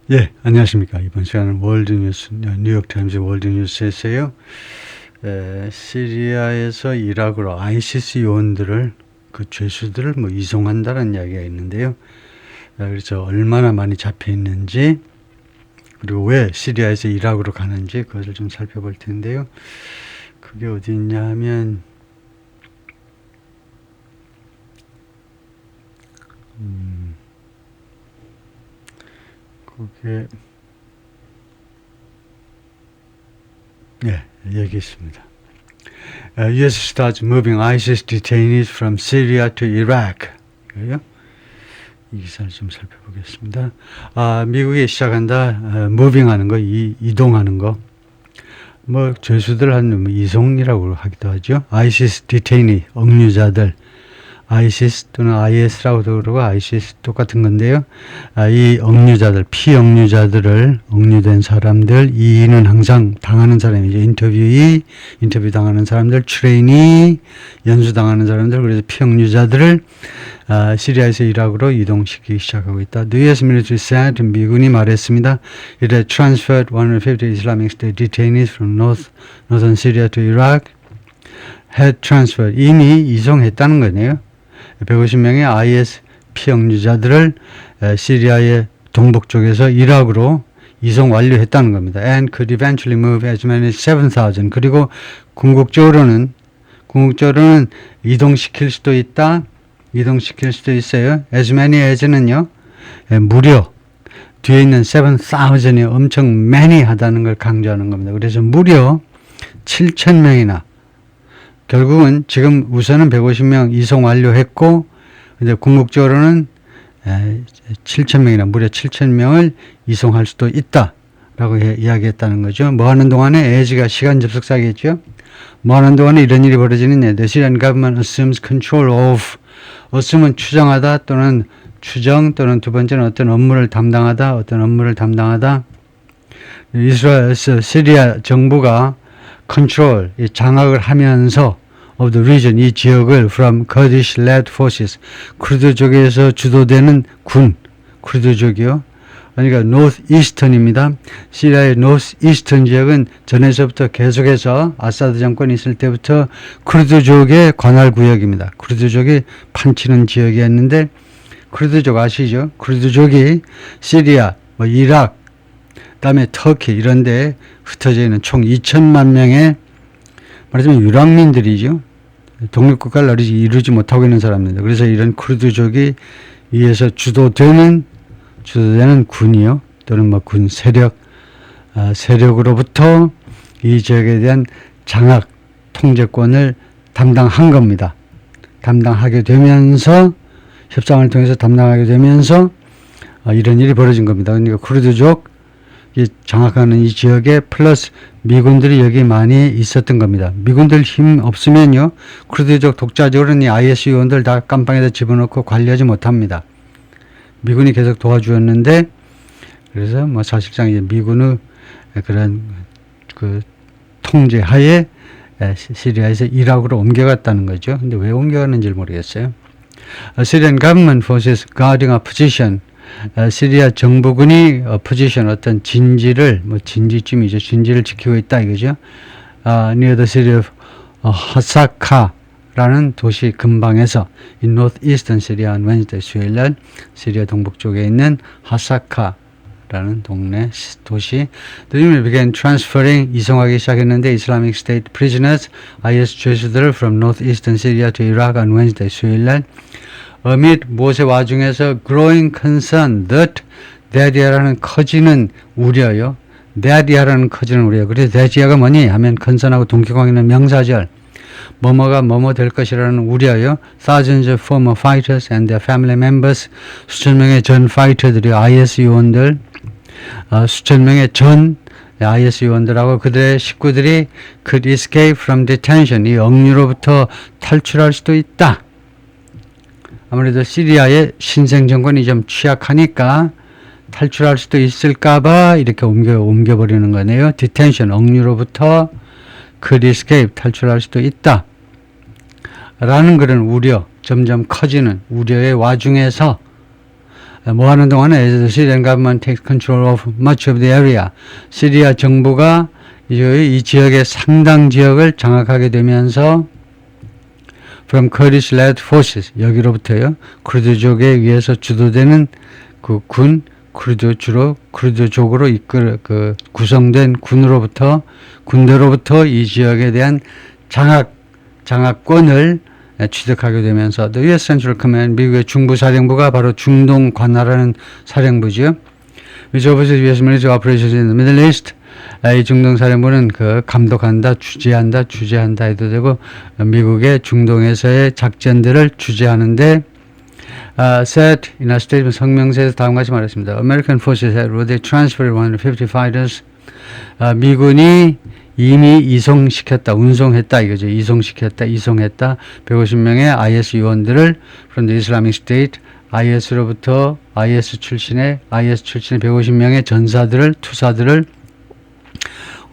예, 안녕하십니까. 이번 시간은 월드뉴스, 뉴욕타임즈 월드뉴스에서요. 시리아에서 이라크로 아이시스 요원들을, 그 죄수들을 이송한다는 이야기가 있는데요. 그래서 얼마나 많이 잡혀 있는지, 그리고 왜 시리아에서 이라크로 가는지 그것을 좀 살펴볼 텐데요. 그게 어디 있냐 하면, 그게, 예, 여기 있습니다. U.S. starts moving ISIS detainees from Syria to Iraq. 이거요. 이 기사를 좀 살펴보겠습니다. 미국이 시작한다. 무빙하는 거, 이동하는 거. 죄수들 한 이송이라고 하기도 하죠. ISIS detainee, 억류자들. ISIS 또는 IS라고도 그러고 ISIS 똑같은 건데요. 이 억류자들, 피억류자들을, 억류된 사람들, 이는 항상 당하는 사람이죠. 인터뷰 당하는 사람들, 트레이니, 연수 당하는 사람들, 그래서 피억류자들을 시리아에서 이라크로 이동시키기 시작하고 있다. The U.S. military said, 미군이 말했습니다. It had transferred 150 Islamic State detainees from northern Syria to Iraq. had transferred, 이미 이송했다는 거네요. 150명의 IS 피억류자들을 시리아의 동북 쪽에서 이라크로 이송 완료했다는 겁니다. And could eventually move as many as 7,000. 그리고 궁극적으로는 이동시킬 수도 있다. 이동시킬 수도 있어요. As many as는요, 무려 뒤에 있는 7,000이 엄청 many 하다는 걸 강조하는 겁니다. 그래서 무려 7,000명이나, 결국은 지금 우선은 150명 이송 완료했고, 근데 궁극적으로는 7,000명이나 무려 7,000명을 이송할 수도 있다라고 이야기했다는 거죠. 뭐 하는 동안에 에즈가 시간 접속사겠죠. 뭐 하는 동안에 이런 일이 벌어지느냐. The Syrian government assumes control of, assume은 추정하다 또는 추정, 또는 두 번째는 어떤 업무를 담당하다. 이스라엘에서 시리아 정부가 control, 장악을 하면서 of the region, 이 지역을 from Kurdish-led forces, 쿠르드족에서 주도되는 군, 쿠르드족이요. 그러니까 northeastern입니다. 시리아의 northeastern 지역은 전에서부터 계속해서 아사드 정권이 있을 때부터 쿠르드족의 관할 구역입니다. 쿠르드족이 판치는 지역이었는데, 쿠르드족 아시죠? 쿠르드족이 시리아, 이라크, 그다음에 터키 이런 데 흩어져 있는 총 2천만 명의, 말하자면 유랑민들이죠. 독립국가를 이루지 못하고 있는 사람들. 그래서 이런 쿠르드족이 위에서 주도되는 군이요, 또는 군 세력으로부터 이 지역에 대한 장악 통제권을 담당한 겁니다. 담당하게 되면서, 협상을 통해서 담당하게 되면서 이런 일이 벌어진 겁니다. 그러니까 쿠르드족 장악하는 이 지역에 플러스 미군들이 여기 많이 있었던 겁니다. 미군들 힘 없으면요, 쿠르드족 독자적으로는 이 IS 요원들 다 깜빵에다 집어넣고 관리하지 못합니다. 미군이 계속 도와주었는데, 그래서 사실상 이제 미군의 그런 통제 하에 시리아에서 이라크로 옮겨갔다는 거죠. 근데 왜 옮겨갔는지 모르겠어요. Syrian government forces guarding a position, 시리아 정부군이 포지션, 어떤 진지를, 진지쯤이죠. 진지를 지키고 있다 이거죠. near the city of 하사카라는 도시 근방에서, in northeastern Syria on Wednesday, 수요일날 시리아 동북쪽에 있는 하사카라는 동네 도시. The unit began transferring, 이송하기 시작했는데, Islamic State prisoners, IS 죄수들을 from northeastern Syria to Iraq on Wednesday, 수요일날. amid 무엇의 와중에서 growing concern that 대지하라는 커지는 우려요. 대지하라는 커지는 우려. 그래서 대지하가 뭐니 하면 concern하고 동격하기는 명사절. 뭐뭐가 뭐뭐 될 것이라는 우려요. Thousands of former fighters and their family members, 수천 명의 전 파이터들이, IS 요원들, 수천 명의 전 IS 요원들하고 그들의 식구들이 could escape from detention, 이 억류로부터 탈출할 수도 있다. 아무래도 시리아의 신생 정권이 좀 취약하니까 탈출할 수도 있을까봐 이렇게 옮겨버리는 거네요. detention, 억류로부터 could escape, 탈출할 수도 있다. 라는 그런 우려, 점점 커지는 우려의 와중에서 뭐 하는 동안에 as the Syrian government takes control of much of the area. 시리아 정부가 이 지역의 상당 지역을 장악하게 되면서 from Kurdish-led forces, 여기로부터요, 쿠르드족에 의해서 주도되는 그 쿠르드족으로 구성된 군대로부터 이 지역에 대한 장악권을 취득하게 되면서 the U.S. Central Command, 미국의 중부사령부가 바로 중동 관할하는 사령부죠. which oversees U.S. military operations in the Middle East. 이 중동 사령부는 감독한다, 주재한다 해도 되고 미국의 중동에서의 작전들을 주재하는데 said in a statement 성명서에서 다음과 같이 말했습니다. American forces had already transferred 150 fighters. 미군이 이미 운송했다 이거죠. 이송했다 150명의 IS 요원들을 from the Islamic State, IS로부터 IS 출신의 150명의 투사들을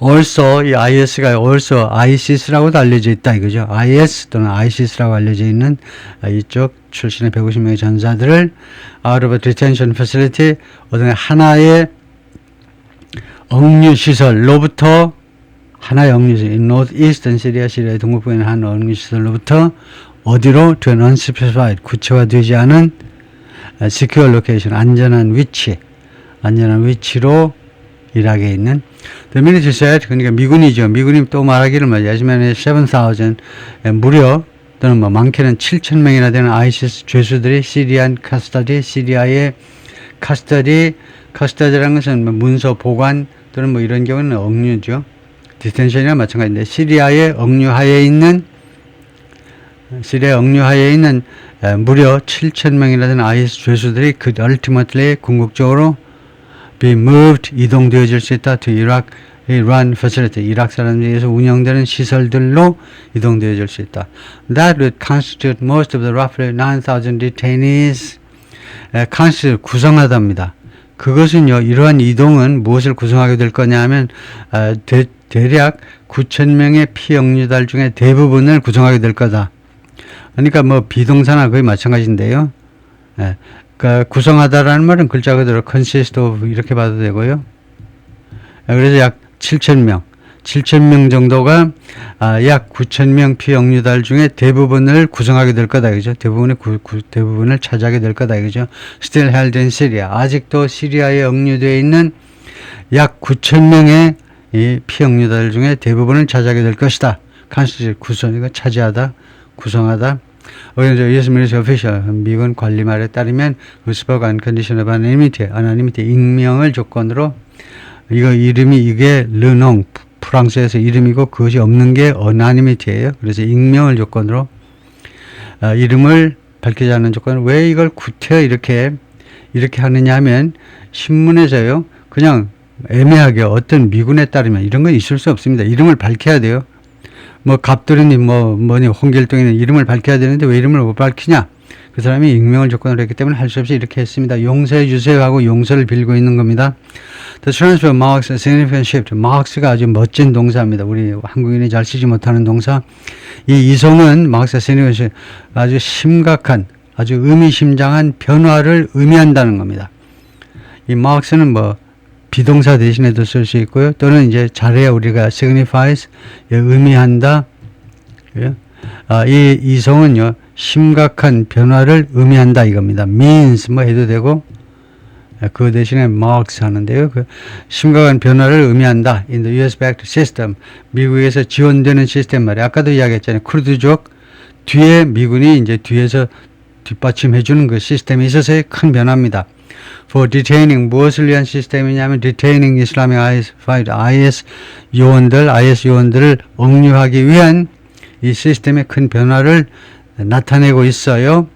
also 이 IS가 also ISIS라고도 알려져 있다 이거죠. IS 또는 ISIS라고 알려져 있는 이쪽 출신의 150명의 전사들을 out of a detention facility, 어떤 하나의 억류시설로부터 in northeastern Syria, 시리아의 동북부에 있는 한 억류시설로부터 어디로 to an unspecified, 구체화되지 않은 secure location, 안전한 위치로 이락에 있는 the military said, 그러니까 미군이죠. 미군이 또 말하기를 야지만에 7,000 무려 또는 많게는 7,000명이나 되는 ISIS 죄수들이 시리안 시리아의 카스터디라는 것은 문서 보관 또는 이런 경우는 억류죠. 디텐션이랑 마찬가지인데 시리아의 억류하에 있는 무려 7,000명이나 되는 IS 죄수들이 ultimately 궁극적으로 be moved, 이동되어질 수 있다 to Iraq run facility, 이락 사람들에서 운영되는 시설들로 이동되어질 수 있다. That would constitute most of the roughly 9,000 detainees. 구성하답니다. 그것은요, 이러한 이동은 무엇을 구성하게 될 거냐 하면 대략 9,000명의 피억류달 중에 대부분을 구성하게 될 거다. 그러니까 비동사나 거의 마찬가지인데요. 그러니까 구성하다라는 말은 글자 그대로 consist of 이렇게 봐도 되고요. 그래서 약 7,000명 정도가 약 9,000명 피억류달 중에 대부분을 구성하게 될 거다, 그죠? 대부분을 차지하게 될 거다, 그죠? Still held in Syria. 아직도 시리아에 억류되어 있는 약 9,000명의 이 피억류달 중에 대부분을 차지하게 될 것이다. constitute 차지하다, 구성하다. US military official, 미군 관리 말에 따르면 spoke on condition of anonymity, 익명을 조건으로 이게 르농, 프랑스에서 이름이고 그것이 없는 게 anonymity예요. 그래서 익명을 조건으로 이름을 밝히지 않는 조건으로 왜 이걸 구태 이렇게 하느냐 하면 신문에서요 그냥 애매하게 어떤 미군에 따르면 이런 건 있을 수 없습니다. 이름을 밝혀야 돼요. 갑돌이님 홍길동이는 이름을 밝혀야 되는데 왜 이름을 못 밝히냐? 그 사람이 익명을 조건으로 했기 때문에 할 수 없이 이렇게 했습니다. 용서해 주세요 하고 용서를 빌고 있는 겁니다. The transfer marks a significant shift. marks가 아주 멋진 동사입니다. 우리 한국인이 잘 쓰지 못하는 동사. 이 이송은 marks a significant shift. 아주 심각한, 아주 의미심장한 변화를 의미한다는 겁니다. 이 marks는 비동사 대신에도 쓸 수 있고요. 또는 이제 잘해야 우리가 signifies, 의미한다. 이 이송은요, 심각한 변화를 의미한다 이겁니다. means 해도 되고, 그 대신에 marks 하는데요. 심각한 변화를 의미한다. in the US-backed system. 미국에서 지원되는 시스템 말이에요. 아까도 이야기했잖아요. 쿠르드족 뒤에 미군이 이제 뒤에서 뒷받침해주는 그 시스템이 있어서의 큰 변화입니다. For detaining, 무엇을 위한 시스템이냐면 detaining Islamic IS 요원들을 억류하기 위한 이 시스템의 큰 변화를 나타내고 있어요.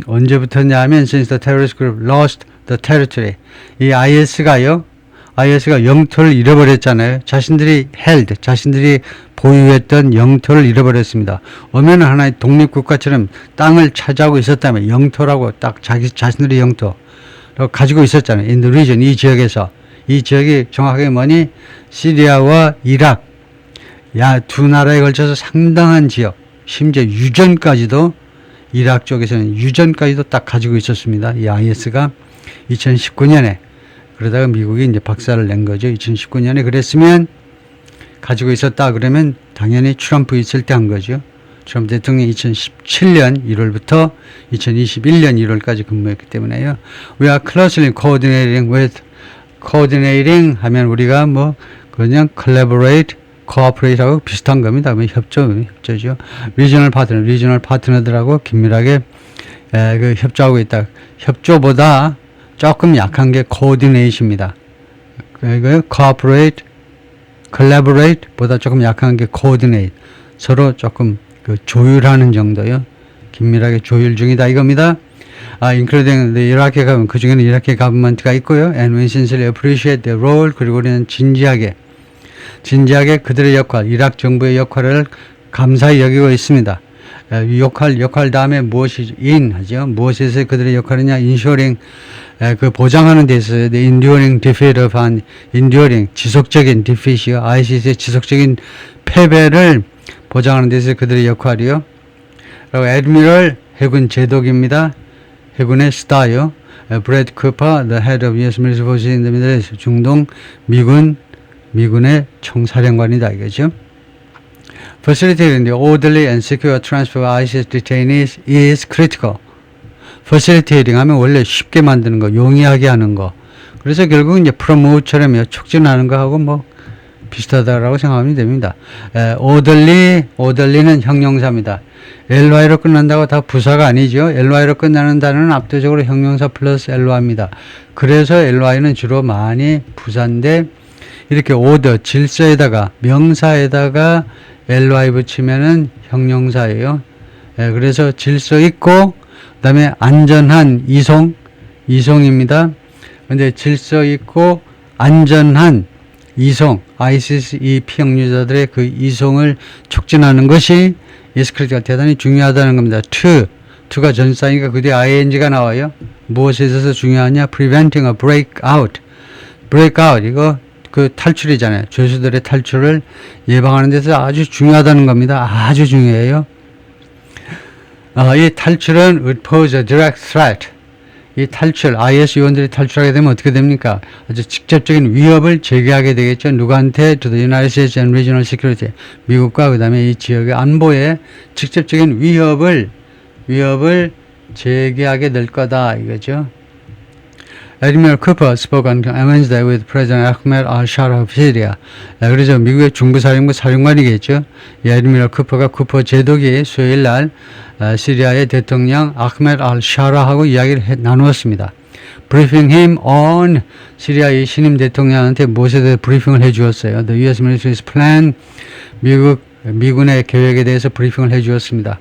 언제부터냐면 since the terrorist group lost the territory. 이 IS가 영토를 잃어버렸잖아요. 자신들이 보유했던 영토를 잃어버렸습니다. 오면 하나의 독립국가처럼 땅을 차지하고 있었다면 영토라고 딱 자신들의 영토를 가지고 있었잖아요. In the region, 이 지역에서. 이 지역이 정확하게 뭐니? 시리아와 이락. 두 나라에 걸쳐서 상당한 지역, 심지어 유전까지도 이라크 쪽에서는 유전까지도 딱 가지고 있었습니다. 이 IS가 2019년에 그러다가 미국이 이제 박살을 낸 거죠. 2019년에 그랬으면 가지고 있었다 그러면 당연히 트럼프 있을 때 한 거죠. 트럼프 대통령이 2017년 1월부터 2021년 1월까지 근무했기 때문에요. We are closely coordinating with coordinating 하면 우리가 뭐 그냥 collaborate, cooperate 하고 비슷한 겁니다. 협조죠. regional 파트너들하고 긴밀하게 그 협조하고 있다. 협조보다 조금 약한 게 coordinate입니다. 그 cooperate, collaborate 보다 조금 약한 게 coordinate. 서로 조금 그 조율하는 정도요. 긴밀하게 조율 중이다 이겁니다. including the Iraqi government, 그 중에는 이라크 가버먼트가 있고요. And we sincerely appreciate their role. 그리고 우리는 진지하게 그들의 역할, 이라크 정부의 역할을 감사히 여기고 있습니다. 역할 다음에 무엇이 하죠. 무엇에서 그들의 역할이냐? ensuring 그 보장하는 데 있어요. The enduring defeat of an enduring 지속적인 defeat이요. ISIS의 지속적인 패배를 보장하는 데 있어서 그들의 역할이요. 그리고 Admiral 해군 제독입니다. 해군의 스타요. 브래드 쿠퍼, the head of U.S. military forces in the Middle East, 중동 미군의 총사령관이다 이거죠. Facilitating the orderly and secure transfer of ISIS detainees is critical. Facilitating 하면 원래 쉽게 만드는 거, 용이하게 하는 거. 그래서 결국 이제 promote처럼요, 촉진하는 거하고 뭐 비슷하다라고 생각하면 됩니다. orderly는 형용사입니다. ly로 끝난다고 다 부사가 아니죠. ly로 끝나는 단어는 압도적으로 형용사 플러스 ly입니다. 그래서 ly는 주로 많이 부사인데 이렇게 order, 질서에다가 명사에다가 ly 붙이면은 형용사예요. 그래서 질서 있고 그다음에 안전한 이송입니다. 근데 질서 있고 안전한 이송, ISIS 이 피행유자들의 그 이송을 촉진하는 것이 이스크리트가 대단히 중요하다는 겁니다. to가 전사니까 그 뒤에 ing가 나와요. 무엇에 있어서 중요하냐? preventing a breakout 이거 그 탈출이잖아요. 죄수들의 탈출을 예방하는 데서 아주 중요하다는 겁니다. 아주 중요해요. 이 탈출은 would pose a direct threat. 이 탈출, IS 요원들이 탈출하게 되면 어떻게 됩니까? 아주 직접적인 위협을 제기하게 되겠죠. 누구한테? To the United States and regional security. 미국과 그 다음에 이 지역의 안보에 직접적인 위협을 제기하게 될 거다 이거죠. Admiral Cooper spoke on Wednesday with President Ahmed al-Shara of Syria. 그래서 미국의 중부사령부 사령관이겠죠. 이 Admiral Cooper가 쿠퍼 제독이 수요일 날 시리아의 대통령 아흐메드 al-Shara하고 이야기를 나누었습니다. Briefing him on 시리아의 신임 대통령한테 무엇에 대해 브리핑을 해주었어요. The U.S. military's plan, 미군의 계획에 대해서 브리핑을 해주었습니다.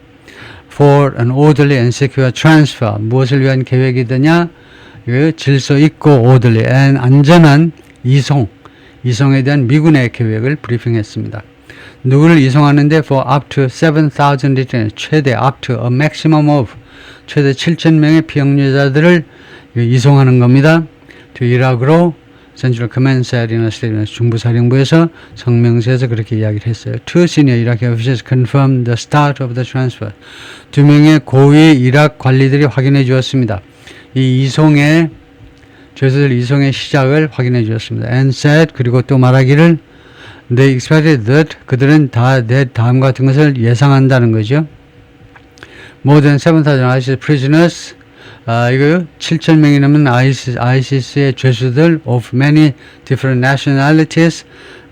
For an orderly and secure transfer, 무엇을 위한 계획이더냐? 질서 있고 orderly and 안전한 이송에 대한 미군의 계획을 브리핑했습니다. 누구를 이송하는데 for up to 7,000 detainees, 최대 up to a maximum of 최대 7,000명의 피행유자들을 이송하는 겁니다. to 이라크로 Central Command said in a statement, 중부사령부에서 성명서에서 그렇게 이야기를 했어요. Two senior Iraqi officers confirmed the start of the transfer. 2명의 고위 이라크 관리들이 확인해 주었습니다. 이 죄수들 이송의 시작을 확인해 주었습니다. And said, 그리고 또 말하기를 they expected that, 그들은 다음 같은 것을 예상한다는 거죠. More than 7,000 ISIS prisoners, 이거 7,000명이 넘는 ISIS의 죄수들 of many different nationalities,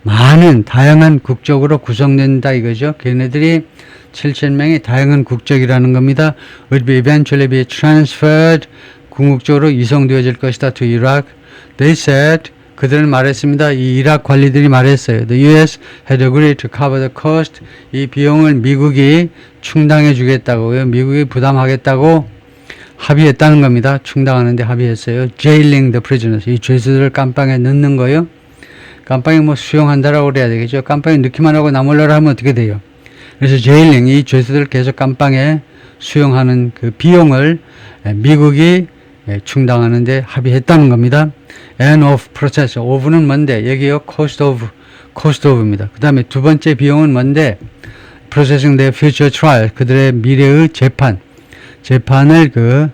많은 다양한 국적으로 구성된다 이거죠. 걔네들이 7,000명이 다양한 국적이라는 겁니다. would be eventually be transferred, 궁극적으로 이송되어질 것이다 to Iraq. They said, 그들은 말했습니다. 이 이라크 관리들이 말했어요. The U.S. had agreed to cover the cost. 이 비용을 미국이 충당해 주겠다고요. 미국이 부담하겠다고 합의했다는 겁니다. 충당하는데 합의했어요. Jailing the prisoners. 이 죄수들을 깜빵에 넣는 거요. 깜빵에 뭐 수용한다라고 그래야 되겠죠. 깜빵에 넣기만 하고 나몰라라 하면 어떻게 돼요? 그래서 jailing, 이 죄수들을 계속 깜빵에 수용하는 그 비용을 미국이 충당하는데 합의했다는 겁니다. And of process, of는 뭔데? 여기요, cost of입니다. 그 다음에 두 번째 비용은 뭔데? Processing their future trial, 그들의 미래의 재판. 재판을 그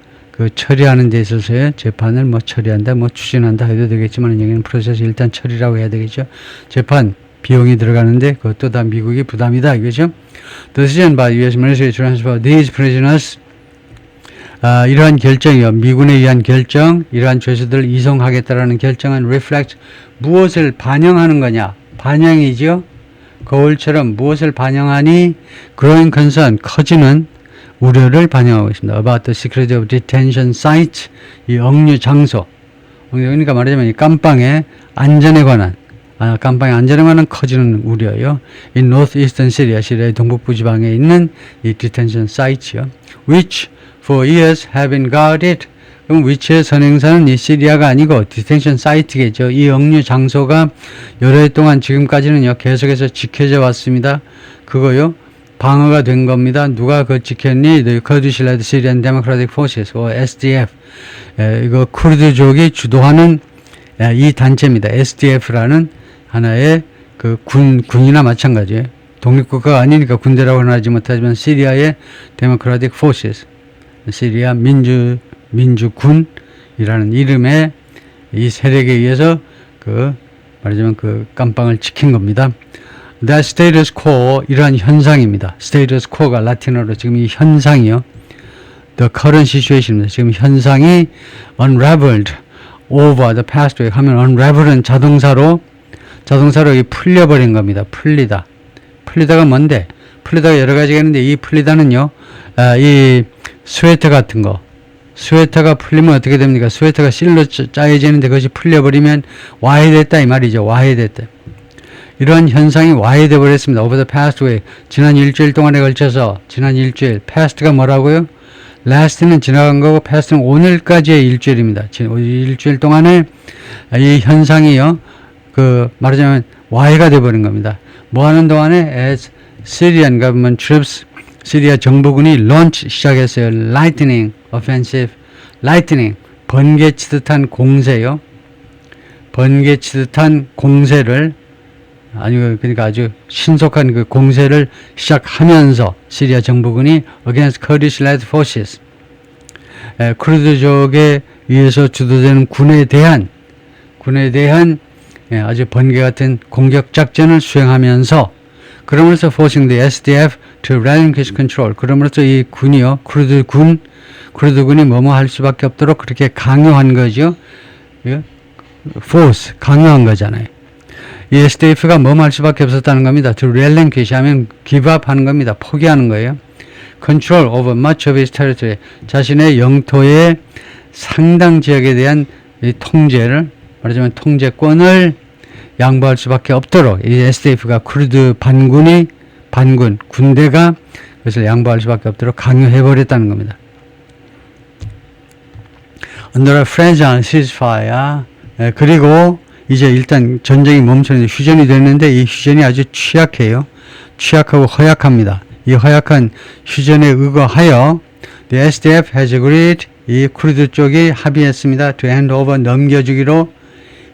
처리하는 데 있어서요. 재판을 뭐 처리한다, 뭐 추진한다 해도 되겠지만 여기는 프로세스 일단 처리라고 해야 되겠죠. 재판 비용이 들어가는데 그것도 다 미국이 부담이다 이거죠. Decision by U.S. military transfer these prisoners 이러한 결정이요. 미군에 의한 결정, 이러한 죄수들을 이송하겠다라는 결정은 reflect 무엇을 반영하는 거냐? 반영이죠. 거울처럼 무엇을 반영하니? growing concern 커지는 우려를 반영하고 있습니다. About the security of detention site 이 억류 장소. 그러니까 말하자면 이 깜빵의 안전에 관한 깜빵의 안전에 관한 커지는 우려요. In northeastern Syria, 시리아의 동북부 지방에 있는 이 detention site요. Which for years have been guarded. 그럼 위치의 선행사는 이 시리아가 아니고 디텐션 사이트겠죠. 이 억류 장소가 여러 해 동안 지금까지는요 계속해서 지켜져 왔습니다. 그거요 방어가 된 겁니다. 누가 그걸 지켰니? The Kurdish led Syrian Democratic Forces, SDF. 이거 쿠르드족이 주도하는 이 단체입니다. SDF라는 하나의 그 군이나 마찬가지예요. 독립국가가 아니니까 군대라고는 하지 못하지만 시리아의 Democratic Forces, 시리아 민주군이라는 이름의 이 세력에 의해서 말하자면 그 깜빵을 지킨 겁니다. That status quo 이러한 현상입니다. status quo가 라틴어로 지금 이 현상이요. The current situation입니다. 지금 현상이 unraveled over the past week 하면 unravel은 자동사로 이 풀려버린 겁니다. 풀리다가 뭔데? 풀리다가 여러 가지가 있는데 이 풀리다는요. 이 스웨터 같은 거. 스웨터가 풀리면 어떻게 됩니까? 스웨터가 실로 짜여지는데 그것이 풀려버리면 와해됐다 이 말이죠. 와해됐다. 이러한 현상이 와해돼 버렸습니다. Over the past week. 지난 일주일 동안에 걸쳐서 지난 일주일. past가 뭐라고요? last는 지나간 거고 past는 오늘까지의 일주일입니다. 일주일 동안에 이 현상이요. 말하자면 와해가 돼 버린 겁니다. 뭐 하는 동안에 as Syrian government troops 시리아 정부군이 launch 시작했어요. lightning offensive. lightning 번개치듯한 공세요. 번개치듯한 공세를 그러니까 아주 신속한 그 공세를 시작하면서 시리아 정부군이 against Kurdish led forces 쿠르드족에 의해서 주도되는 군에 대한 아주 번개 같은 공격 작전을 수행하면서 그러면서 forcing the SDF to relinquish control. 그러면서 이 군이요, 쿠르드군이 뭐뭐 할 수밖에 없도록 그렇게 강요한 거죠. force, 강요한 거잖아요. 이 SDF가 뭐뭐 할 수밖에 없었다는 겁니다. to relinquish 하면 give up 하는 겁니다. 포기하는 거예요. control over much of its territory. 자신의 영토의 상당 지역에 대한 이 통제를, 말하자면 통제권을 양보할 수밖에 없도록 이 SDF가 쿠르드 군대가 그것을 양보할 수밖에 없도록 강요해버렸다는 겁니다. Under a fragile ceasefire, 그리고 이제 일단 전쟁이 멈췄는데 휴전이 됐는데 이 휴전이 아주 취약하고 허약합니다. 이 허약한 휴전에 의거하여 the SDF has agreed, 이 쿠르드 쪽이 합의했습니다. to hand over,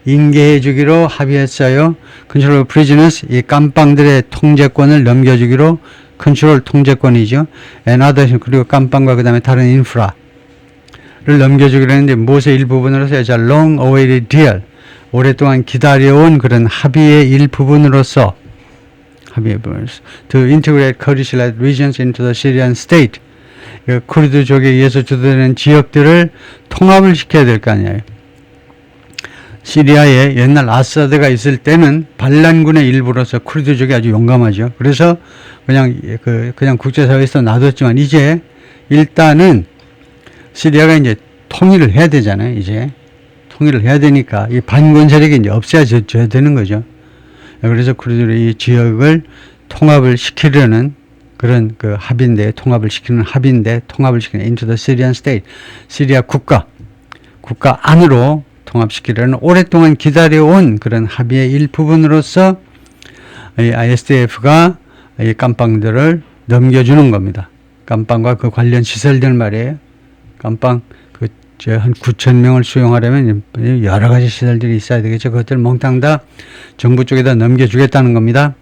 인계해주기로 합의했어요. control of prisoners, 이 깜빵들의 통제권을 넘겨주기로, control 통제권이죠. and others, 그리고 깜빵과 그 다음에 다른 인프라를 넘겨주기로 했는데 무엇의 일부분으로서 long awaited deal, 오랫동안 기다려온 그런 합의의 일부분으로서 to integrate Kurdish-led regions into the Syrian state, 쿠르드족에 의해서 주도되는 지역들을 통합을 시켜야 될 거 아니에요. 시리아에 옛날 아사드가 있을 때는 반란군의 일부로서 쿠르드족이 아주 용감하죠. 그래서 그냥 국제사회에서 놔뒀지만 이제 일단은 시리아가 이제 통일을 해야 되잖아요. 이제 통일을 해야 되니까 이 반군 세력이 이제 없애져야 되는 거죠. 그래서 쿠르드들이 이 지역을 통합을 시키려는 그런 합의인데, 통합을 시키는 into the Syrian state, 시리아 국가 안으로 통합시키려는 오랫동안 기다려온 그런 합의의 일부분으로서 이 ISDF가 이 깜빵들을 넘겨주는 겁니다. 깜빵과 그 관련 시설들 말이에요. 깜빵 한 9,000명을 수용하려면 여러 가지 시설들이 있어야 되겠죠. 그것들 몽땅 다 정부 쪽에다 넘겨주겠다는 겁니다.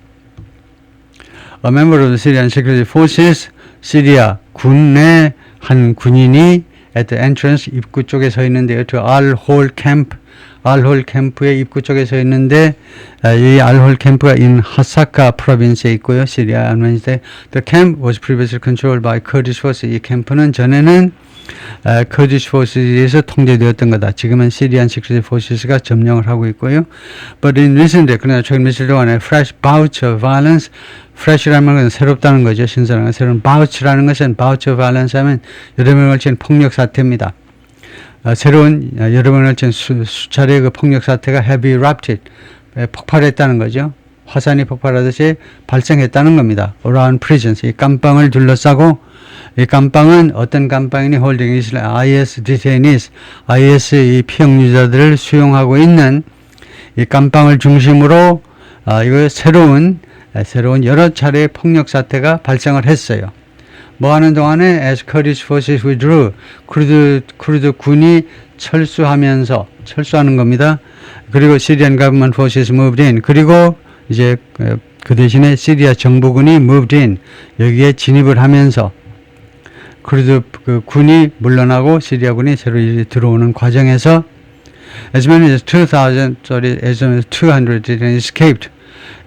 A member of the Syrian Security Forces, 시리아 군의 한 군인이 at the entrance 입구 쪽에 서 있는데요. to Al-Hol camp, Al-Hol 캠프의 입구 쪽에 서 있는데 이 Al-Hol 캠프가 in Hasaka province에 있고요. 시리아 안면인데 the camp was previously controlled by Kurdish forces. 이 캠프는 전에는 Kurdish forces에서 통제되었던 거다. 지금은 Syrian security forces가 점령을 하고 있고요. But in recent days, 그러나 최근 며칠 동안에 fresh bouts of violence, fresh라는 것은 새롭다는 거죠. 신선한 새로운 bouts라는 것은 bouts of violence 하면 여러 번에 걸친 폭력 사태입니다. 새로운 여러 번에 걸친 수차례의 그 폭력 사태가 have erupted, 폭발했다는 거죠. 화산이 폭발하듯이 발생했다는 겁니다. around prisons, 이 감방을 둘러싸고 이 감방은 어떤 감방이니 holding IS detainees, IS 이 피형류자들을 수용하고 있는 이 감방을 중심으로 이거 새로운 여러 차례의 폭력 사태가 발생을 했어요. 뭐 하는 동안에 as Kurdish forces withdrew, 쿠르드 군이 철수하는 겁니다. 그리고 Syrian government forces moved in, 그리고 이제 그 대신에 시리아 정부군이 moved in, 여기에 진입을 하면서 쿠르드 그 군이 물러나고 시리아군이 새로 들어오는 과정에서 as many as 200 detainees escaped.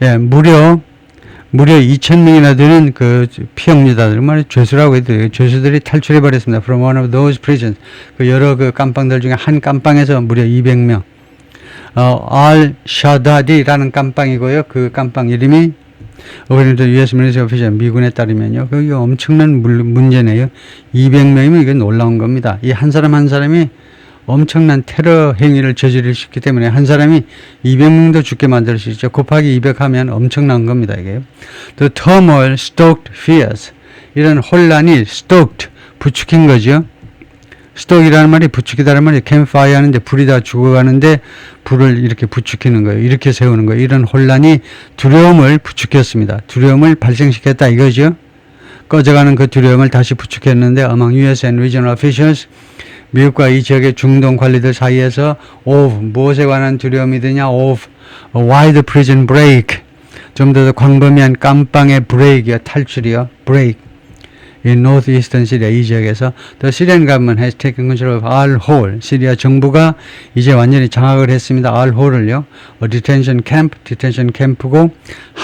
예, 무려 2,000명이나 되는 그 피형류자들, 죄수라고 해도 죄수들이 탈출해 버렸습니다. From one of those prisons. 그 여러 그 감방들 중에 한 감방에서 무려 200명. al-Shaddadi라는 감방이고요. 그 감방 이름이 according to US military official, 미군에 따르면요. 그게 엄청난 문제네요. 200명이면 이게 놀라운 겁니다. 이 한 사람 한 사람이 엄청난 테러 행위를 저지를 수 있기 때문에 한 사람이 200명도 죽게 만들 수 있죠. 곱하기 200 하면 엄청난 겁니다. 이게. The turmoil stoked fears. 이런 혼란이 stoked, 부추긴 거죠. 스톡이라는 말이 부추기다는 말이 캠프파이어 하는데 불이 다 죽어가는데 불을 이렇게 부추기는 거예요. 이렇게 세우는 거예요. 이런 혼란이 두려움을 부추겼습니다. 두려움을 발생시켰다 이거죠. 꺼져가는 그 두려움을 다시 부추겼는데 among US and regional officials, 미국과 이 지역의 중동 관리들 사이에서 of, 무엇에 관한 두려움이 드냐, of a wide prison break, 좀 더 광범위한 감방의 브레이크요, 탈출이요, break. in northeastern Syria, 이 지역에서 the Syrian government has taken control of Al-Hol, 시리아 정부가 이제 완전히 장악을 했습니다. Al-Hol을요, detention camp고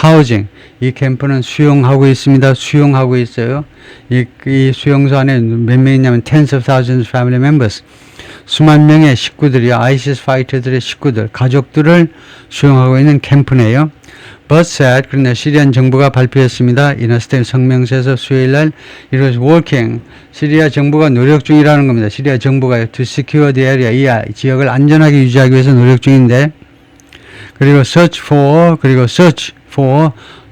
housing, 이 캠프는 수용하고 있습니다. 수용하고 있어요. 이 수용소 안에 몇 명 있냐면 tens of thousands of family members, 수만 명의 식구들이요, ISIS 파이터들의 식구들, 가족들을 수용하고 있는 캠프네요. But said, 그런데 시리안 정부가 발표했습니다. In a statement, 성명서에서 수요일날 it was working, 시리아 정부가 노력 중이라는 겁니다. 시리아 정부가 to secure the area, 이 지역을 안전하게 유지하기 위해서 노력 중인데, 그리고 search for,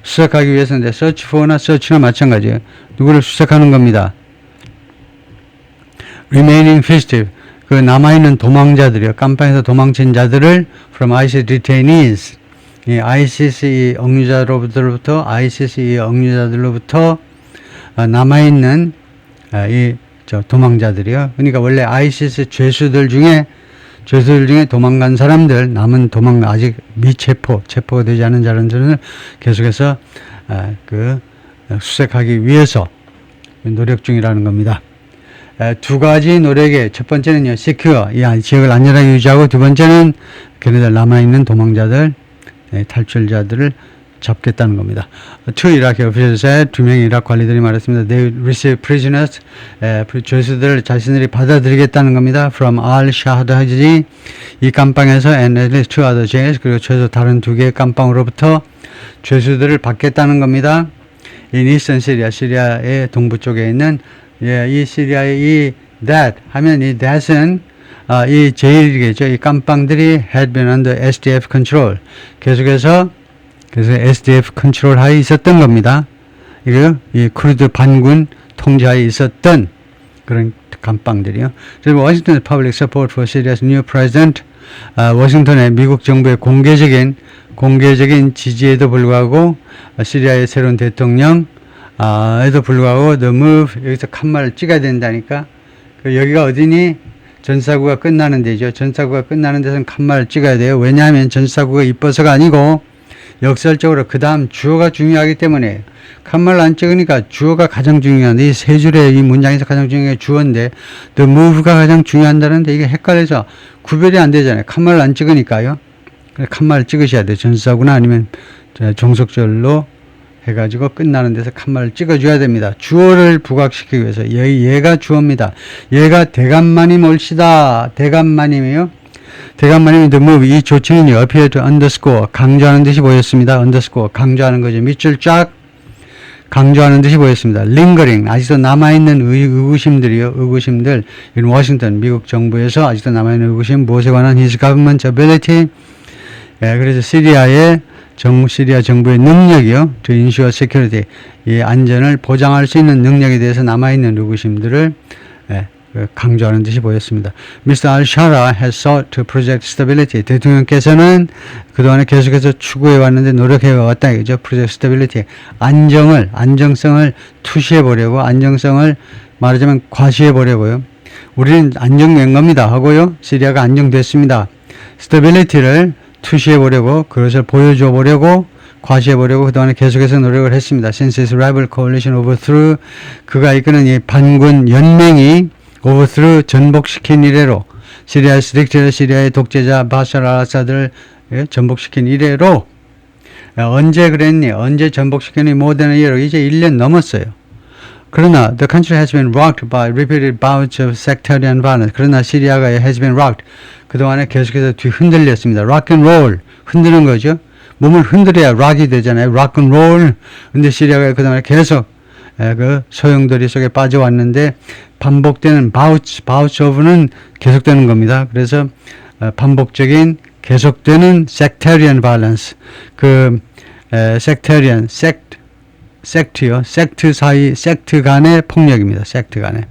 수색하기 위해서인데 search for나 search나 마찬가지예요. 누구를 수색하는 겁니다. remaining fugitive, 그 남아있는 도망자들이요, 깜빵에서 도망친 자들을 from ISIS detainees, 이 ISIS 억류자들로부터 남아있는 도망자들이요. 그러니까 원래 ISIS 죄수들 중에 도망간 사람들, 남은 아직 체포가 되지 않은 사람들을 계속해서 수색하기 위해서 노력 중이라는 겁니다. 두 가지 노력에, 첫 번째는요, secure, 이 지역을 안전하게 유지하고, 두 번째는 걔네들 남아있는 도망자들, 탈출자들을 잡겠다는 겁니다. Two Iraqi officials said, 2명의 이라크 관리들이 말했습니다. They receive prisoners, 죄수들을 자신들이 받아들이겠다는 겁니다. From al-Shahdadi, 이 감방에서 and at least 2 other jails, 그리고 최소 다른 2개의 감방으로부터 죄수들을 받겠다는 겁니다. In eastern Syria, 시리아의 동부 쪽에 있는 이 시리아의 that 하면 이 that은 이 제일이겠죠. 이 감방들이 had been under SDF control. 그래서 SDF 컨트롤 하에 있었던 겁니다. 이거 이 쿠르드 반군 통제하에 있었던 그런 감방들이요. 그리고 Washington public support for Syria's new president, 워싱턴의 미국 정부의 공개적인 지지에도 불구하고 시리아의 새로운 대통령 에도 불구하고 the move, 여기서 칸말을 찍어야 된다니까. 여기가 어디니? 전사구가 끝나는 데죠. 전사구가 끝나는 데서는 칸말을 찍어야 돼요. 왜냐하면 전사구가 이뻐서가 아니고 역설적으로 그 다음 주어가 중요하기 때문에 칸말 안 찍으니까 주어가 가장 중요한데 이 세 줄의 이 문장에서 가장 중요한 게 주어인데 the move가 가장 중요한다는데 이게 헷갈려서 구별이 안 되잖아요. 칸말 안 찍으니까요. 칸말 찍으셔야 돼요. 전사구나 아니면 종속절로 해가지고 끝나는 데서 칸말을 찍어줘야 됩니다. 주어를 부각시키기 위해서 얘가 주어입니다. 얘가 대감마님 올시다. 대감마님이에요. 대감마님 the move 이 조치는요 appear to underscore 강조하는 듯이 보였습니다. underscore 강조하는 거죠. 밑줄 쫙 강조하는 듯이 보였습니다. lingering 아직도 남아있는 의구심들이요. 의구심들 in 워싱턴 미국 정부에서 아직도 남아있는 의구심 무엇에 관한 his government ability 그래서 시리아 정부의 능력이요. to ensure security 이 안전을 보장할 수 있는 능력에 대해서 남아있는 의구심들을 강조하는 듯이 보였습니다. Mr. al-Shara has sought to project stability. 대통령께서는 그동안에 계속해서 추구해 왔는데 노력해 왔다 이거죠. project stability. 안정성을 투시해 보려고 안정성을 말하자면 과시해 보려고요. 우리는 안정된 겁니다 하고요. 시리아가 안정됐습니다. stability를 투시해 보려고 그것을 보여줘 보려고 과시해 보려고 그동안에 계속해서 노력을 했습니다. Since his rival coalition overthrew 그가 이끄는 이 반군 연맹이 overthrew 전복시킨 이래로 시리아의 스틱트를 시리아의 독재자 바샤르 알아사드를 전복시킨 이래로 언제 그랬니? 언제 전복시켰니? more than a year 이제 1년 넘었어요. 그러나 the country has been rocked by repeated bouts of sectarian violence. 그러나 시리아가 has been rocked. 그동안에 계속해서 흔들렸습니다. rock and roll 흔드는 거죠. 몸을 흔들어야 rock이 되잖아요. rock and roll. 근데 시리아가 그동안에 계속 그 소용돌이 속에 빠져왔는데 반복되는 bouts of는 계속되는 겁니다. 그래서 반복적인 계속되는 sectarian violence 그 sectarian 섹트요. 섹트 간의 폭력입니다. 섹트 간에.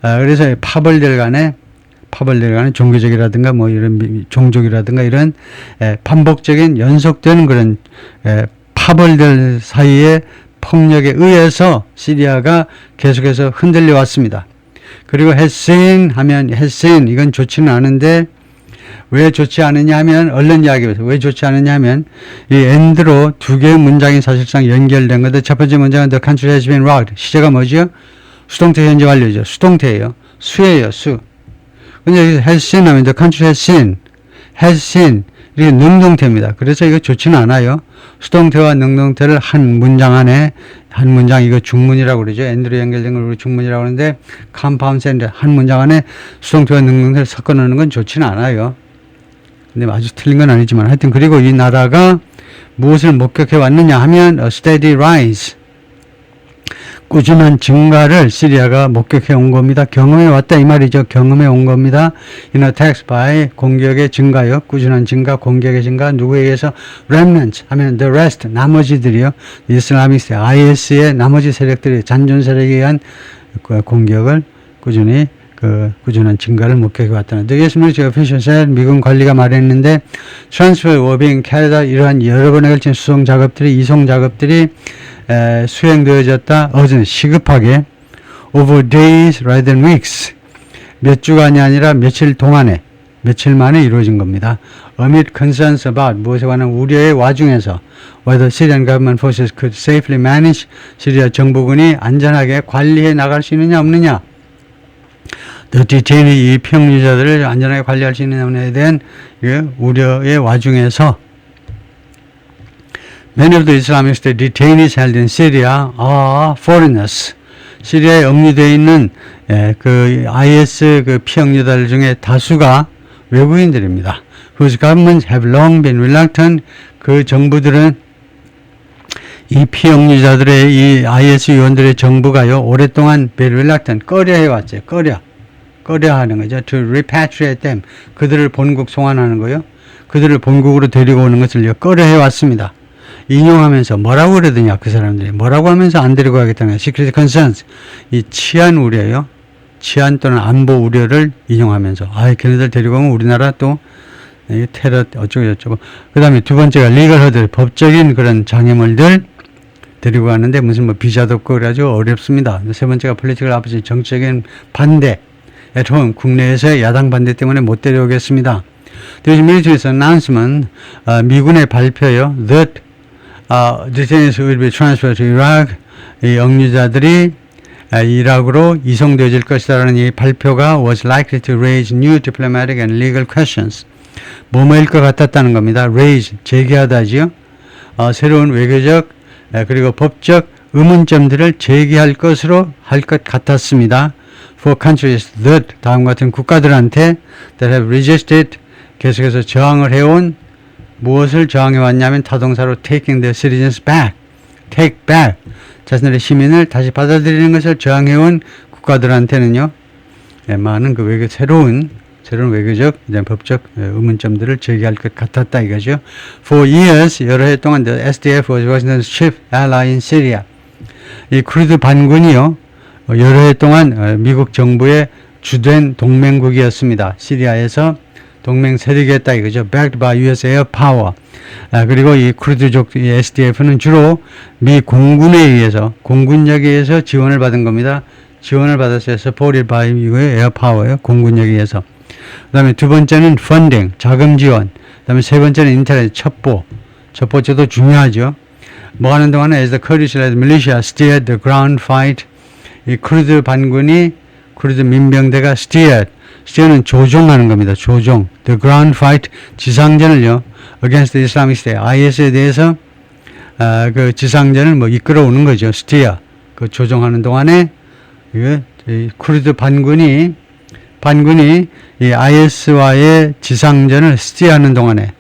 그래서 파벌들 간에 종교적이라든가 뭐 이런 종족이라든가 이런 반복적인 연속되는 그런 파벌들 사이의 폭력에 의해서 시리아가 계속해서 흔들려 왔습니다. 그리고 햇신 하면 햇신 이건 좋지는 않은데 왜 좋지 않느냐 하면 얼른 이야기해서 왜 좋지 않느냐 하면 이 end로 두 개의 문장이 사실상 연결된 건데 첫 번째 문장은 the country has been rocked 시제가 뭐죠? 수동태 현재 완료죠. 수동태예요. 수예요. 수. 근데 여기서 has seen 하면 the country has seen 이게 능동태입니다. 그래서 이거 좋지는 않아요. 수동태와 능동태를 한 문장 안에 한 문장 이거 중문이라고 그러죠. end로 연결된 걸 우리 중문이라고 하는데 compound sentence 한 문장 안에 수동태와 능동태를 섞어 넣는 건 좋지는 않아요. 근데 아주 틀린 건 아니지만 하여튼 그리고 이 나라가 무엇을 목격해 왔느냐 하면 a steady rise 꾸준한 증가를 시리아가 목격해 온 겁니다. 경험해 왔다 이 말이죠. 경험해 온 겁니다. In attacks by 공격의 증가요. 꾸준한 증가, 공격의 증가. 누구에 의해서 remnants 하면 the rest 나머지들이요. 이슬라미스트 IS의 나머지 세력들이 잔존 세력에 의한 공격을 꾸준히 꾸준한 증가를 목격해 왔다는. The US military official said 미군 관리가 말했는데 transfer were being carried out 이러한 여러 번에 걸친 수송 작업들이 이송 작업들이 수행되어졌다. 어제는 시급하게 over days rather than weeks 몇 주간이 아니라 며칠 동안에 며칠 만에 이루어진 겁니다. Amid concerns about 무엇에 관한 우려의 와중에서 whether Syrian government forces could safely manage 시리아 정부군이 안전하게 관리해 나갈 수 있느냐 없느냐 The detainee 이 피용류자들을 안전하게 관리할 수 있느냐에 대한 우려의 와중에서 Many of the Islamist detainees held in Syria are foreigners. 시리아에 억류되어 있는 그 IS 그 피억류자들 중에 다수가 외국인들입니다. Whose governments have long been reluctant. 그 정부들은 이 피억류자들의 이 IS 요원들의 정부가요 오랫동안 be reluctant 꺼려해왔죠. 꺼려하는 거죠. To repatriate them. 그들을 본국 송환하는 거요. 그들을 본국으로 데리고 오는 것을 꺼려해왔습니다. 인용하면서 뭐라고 그러더냐 그 사람들이 뭐라고 하면서 안 데리고 가겠다는 거예요. Security concerns 이 치안 우려요. 치안 또는 안보 우려를 인용하면서 걔네들 데리고 오면 우리나라 또 테러 어쩌고 저쩌고 그 다음에 두 번째가 legal hurdle 법적인 그런 장애물들 데리고 가는데 무슨 뭐 비자도 없고 그래가지고 어렵습니다. 세 번째가 political opposition 정치적인 반대 at home 국내에서의 야당 반대 때문에 못 데려오겠습니다. There is military announcement, 미군의 발표요. That detainees will be transferred to Iraq. 이 억류자들이 이라크로 이송되어질 것이다라는 이 발표가 was likely to raise new diplomatic and legal questions. 뭐뭐일 것 같았다는 겁니다. raise, 제기하다지요. 새로운 외교적 그리고 법적 의문점들을 제기할 것으로 할 것 같았습니다. For countries that 다음과 같은 국가들한테 that have resisted 계속해서 저항을 해온 무엇을 저항해 왔냐면 타동사로 taking their citizens back, take back 자신들의 시민을 다시 받아들이는 것을 저항해온 국가들한테는요, 많은 그 새로운 외교적, 법적 의문점들을 제기할 것 같았다 이거죠. For years, 여러 해 동안 the SDF was Washington's chief ally in Syria. 이 쿠르드 반군이요, 여러 해 동안 미국 정부의 주된 동맹국이었습니다. 시리아에서 동맹 세력이었다 이거죠. Backed by US air power. 그리고 이 쿠르드족 SDF는 주로 미 공군에 의해서, 공군력에 의해서 지원을 받은 겁니다. 지원을 받았어요. Supported by 미국의 air power요. 공군력에 의해서. 그 다음에 두 번째는 funding, 자금 지원. 그 다음에 세 번째는 인터넷, 첩보제도 중요하죠. 뭐 하는 동안에 as the Kurdish-led militia steered the ground fight. 이 쿠르드 반군이, 쿠르드 민병대가 steer는 조종하는 겁니다. 조종. The ground fight, 지상전을요. against the Islamic State, IS에 대해서 그 지상전을 이끌어오는 거죠. steer. 그 조종하는 동안에 이 쿠르드 반군이 이 IS와의 지상전을 steer하는 동안에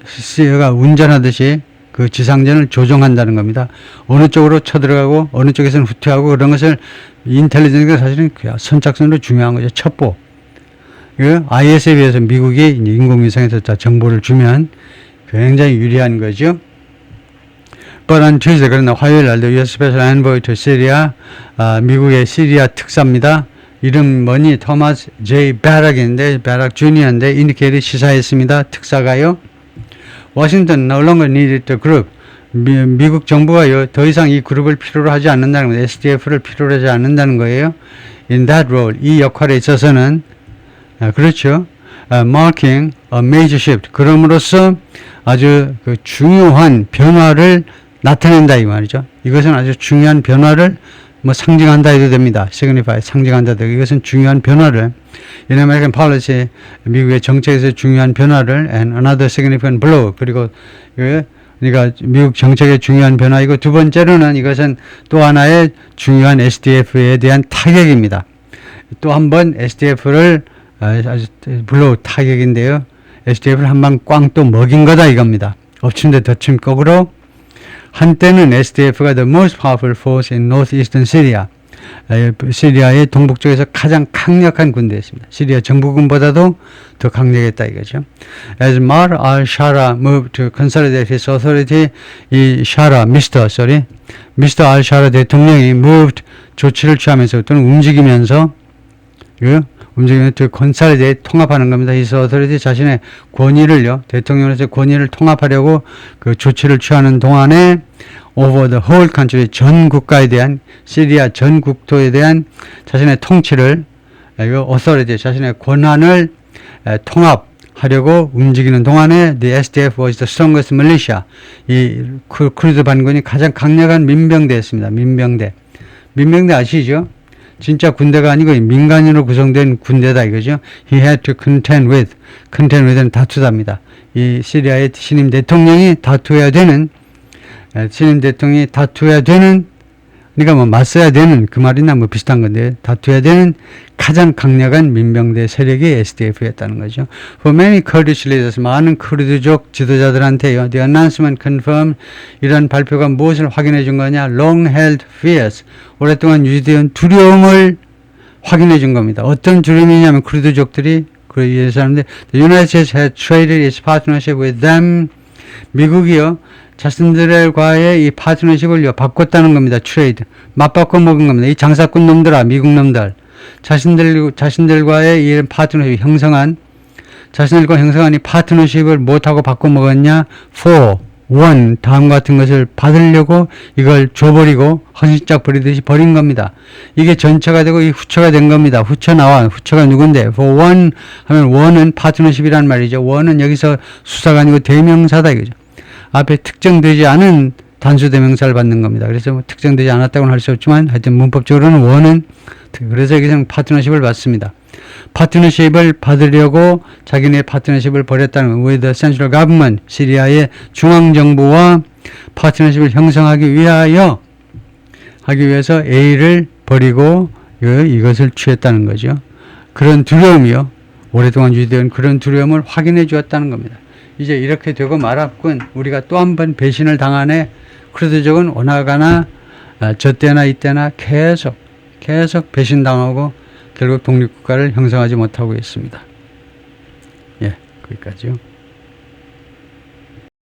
steer가 운전하듯이 그 지상전을 조종한다는 겁니다. 어느 쪽으로 쳐들어가고 어느 쪽에서는 후퇴하고 그런 것을 인텔리전스가 사실은 선착순으로 중요한 거죠. 첩보. IS에 비해서 미국이 인공위성에서 정보를 주면 굉장히 유리한 거죠. But on Tuesday, 그러나 화요일 날 the US Special Envoy to Syria, 미국의 시리아 특사입니다. 이름 뭐니? 토마스 J. 베락인데, 베락 주니어인데, indicated 시사했습니다. 특사가요. Washington no longer needed the group. 미국 정부가요, 더 이상 이 그룹을 필요로 하지 않는다는 거예요. SDF를 필요로 하지 않는다는 거예요. In that role, 이 역할에 있어서는, 그렇죠. Marking a major shift. 그럼으로써 아주 그 중요한 변화를 나타낸다 이 말이죠. 이것은 아주 중요한 변화를 상징한다 해도 됩니다. signify, 상징한다. 이것은 중요한 변화를 in American policy, 미국의 정책에서 중요한 변화를 and another significant blow. 그리고 그러니까 미국 정책의 중요한 변화이고 두 번째로는 이것은 또 하나의 중요한 SDF에 대한 타격입니다. 또 한 번 SDF를 아주 blow 타격인데요. SDF를 한 방 꽝 또 먹인 거다 이겁니다. 엎친 데 덮친 거꾸로 한때는 SDF가 the most powerful force in northeastern Syria. 시리아의 동북쪽에서 가장 강력한 군대였습니다. 시리아 정부군보다도 더 강력했다 이거죠. As Mar al-Shara moved to consolidate his authority, 이 샤라, 미스터 al-Shara 대통령이 moved, 조치를 취하면서 또는 움직이면서 to consolidate, 통합하는 겁니다. his authority, 자신의 권위를요, 대통령으로서 권위를 통합하려고 그 조치를 취하는 동안에 over the whole country, 전 국가에 대한, 시리아 전 국토에 대한 자신의 통치를, authority, 자신의 권한을 통합하려고 움직이는 동안에 the SDF was the strongest militia. 이 쿠르드 반군이 가장 강력한 민병대였습니다. 민병대 아시죠? 진짜 군대가 아니고 민간인으로 구성된 군대다 이거죠. He had to contend with는 다투답니다. 이 시리아의 신임 대통령이 다투어야 되는, 그러니까 맞서야 되는 그 말이나 비슷한 건데, 다투어야 되는 가장 강력한 민병대 세력이 SDF였다는 거죠. For many Kurdish leaders, 많은 쿠르드족 지도자들한테요, the announcement confirmed, 이런 발표가 무엇을 확인해 준 거냐? Long held fears, 오랫동안 유지되어 두려움을 확인해 준 겁니다. 어떤 두려움이냐면 쿠르드족들이, 이 사람들, the United States had traded its partnership with them, 미국이요, 자신들과의 이 파트너십을요, 바꿨다는 겁니다. 트레이드. 맞바꿔 먹은 겁니다. 이 장사꾼 놈들아, 미국 놈들. 자신들과의 이 파트너십 자신들과 형성한 이 파트너십을 못하고 바꿔 먹었냐? For. 원, 다음 같은 것을 받으려고 이걸 줘버리고 헌신짝 버리듯이 버린 겁니다. 이게 전처가 되고 이 후처가 된 겁니다. 후처 나와. 후처가 누군데? for one 하면 원은 파트너십이란 말이죠. 원은 여기서 수사가 아니고 대명사다 이거죠. 앞에 특정되지 않은 단수 대명사를 받는 겁니다. 그래서 뭐 특정되지 않았다고는 할 수 없지만 하여튼 문법적으로는 원은 그래서 여기서 파트너십을 받습니다. 파트너십을 받으려고 자기네 파트너십을 벌였다는 거. with the central government, 시리아의 중앙정부와 파트너십을 형성하기 위해서 A를 버리고 이것을 취했다는 거죠. 그런 두려움이요. 오랫동안 유지된 그런 두려움을 확인해 주었다는 겁니다. 이제 이렇게 되고 말았군. 우리가 또 한 번 배신을 당하네. 그래도 저건 오나가나 저 때나 이때나 계속 배신당하고 결국 독립국가를 형성하지 못하고 있습니다. 예, 거기까지요.